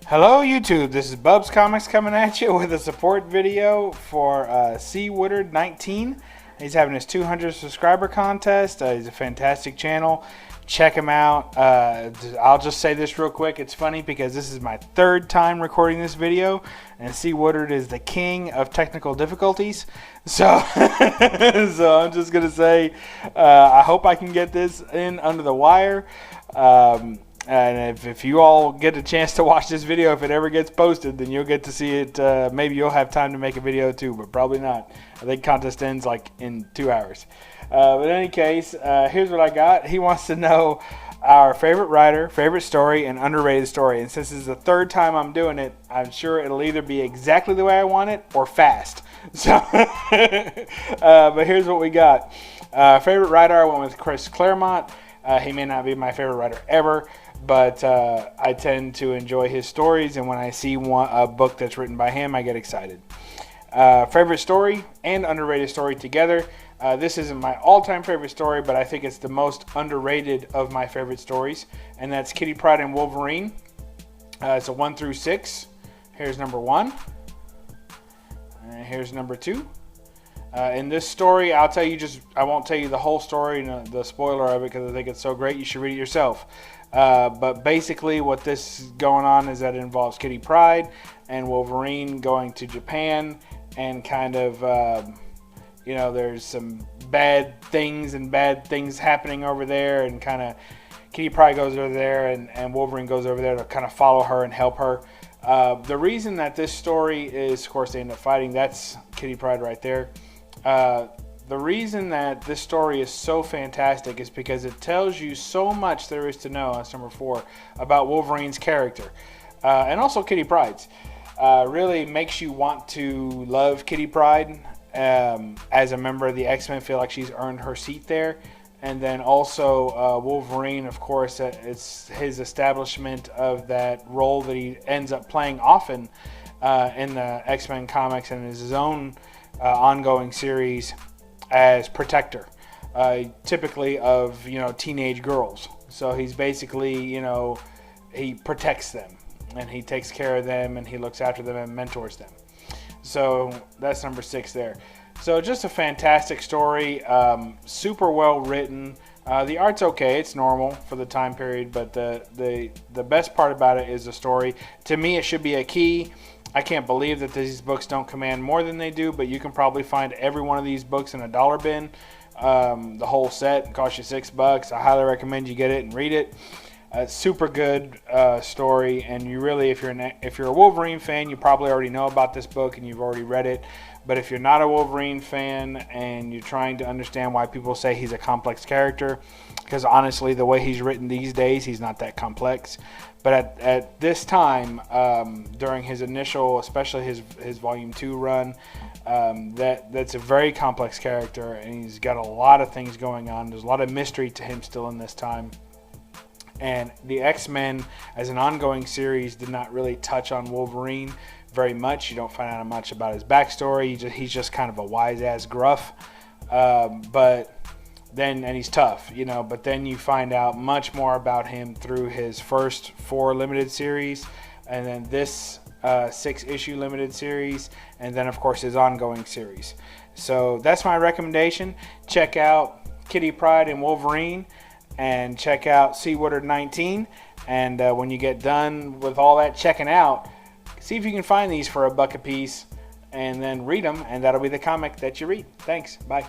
Hello YouTube, this is BUB'S Comics coming at you with a support video for CWoodard19. He's having his 200 subscriber contest. He's a fantastic channel. Check him out. I'll just say this real quick. It's funny because this is my third time recording this video, and CWoodard is the king of technical difficulties. So, so I'm just gonna say, I hope I can get this in under the wire. And if you all get a chance to watch this video, if it ever gets posted, then you'll get to see it. Maybe you'll have time to make a video too, but probably not. I think contest ends like in 2 hours. But in any case, here's what I got. He wants to know our favorite writer, favorite story, and underrated story. And since this is the third time I'm doing it, I'm sure it'll either be exactly the way I want it or fast. So, but here's what we got. Favorite writer, I went with Chris Claremont. He may not be my favorite writer ever, but I tend to enjoy his stories, and when I see a book that's written by him, I get excited. Favorite story and underrated story together. This isn't my all-time favorite story, but I think it's the most underrated of my favorite stories, and that's Kitty Pryde and Wolverine. It's a 1 through 6. Here's number 1. And here's number 2. In this story, I won't tell you the whole story, the spoiler of it, because I think it's so great you should read it yourself. But basically what this is going on is that it involves Kitty Pryde and Wolverine going to Japan, and kind of, there's some bad things happening over there, and kind of Kitty Pryde goes over there and Wolverine goes over there to kind of follow her and help her. The reason that this story is, of course, they end up fighting. That's Kitty Pryde right there. The reason that this story is so fantastic is because it tells you so much there is to know, that's number 4, about Wolverine's character. And also Kitty Pryde's. Really makes you want to love Kitty Pryde as a member of the X-Men, feel like she's earned her seat there. And then also Wolverine, of course, it's his establishment of that role that he ends up playing often in the X-Men comics and his own ongoing series as protector, typically of teenage girls. So he's basically he protects them, and he takes care of them, and he looks after them and mentors them. So that's number 6 there. So just a fantastic story, super well written. The art's okay, it's normal for the time period, but the best part about it is the story. To me, it should be a key. I can't believe that these books don't command more than they do, but you can probably find every one of these books in a dollar bin. The whole set costs you $6. I highly recommend you get it and read it. Super good story, and you really, if you're a Wolverine fan, you probably already know about this book and you've already read it. But if you're not a Wolverine fan and you're trying to understand why people say he's a complex character, because honestly, the way he's written these days, he's not that complex. But at this time, during his initial, especially his Volume 2 run, that's a very complex character, and he's got a lot of things going on. There's a lot of mystery to him still in this time. And the X-Men, as an ongoing series, did not really touch on Wolverine very much. You don't find out much about his backstory. He's just kind of a wise-ass gruff. And he's tough, but then you find out much more about him through his first 4 limited series, and then this 6-issue limited series, and then of course his ongoing series. So that's my recommendation. Check out Kitty Pryde and Wolverine, and check out CWoodard19, and when you get done with all that checking out, see if you can find these for $1 a piece, and then read them, and that'll be the comic that you read. Thanks. Bye.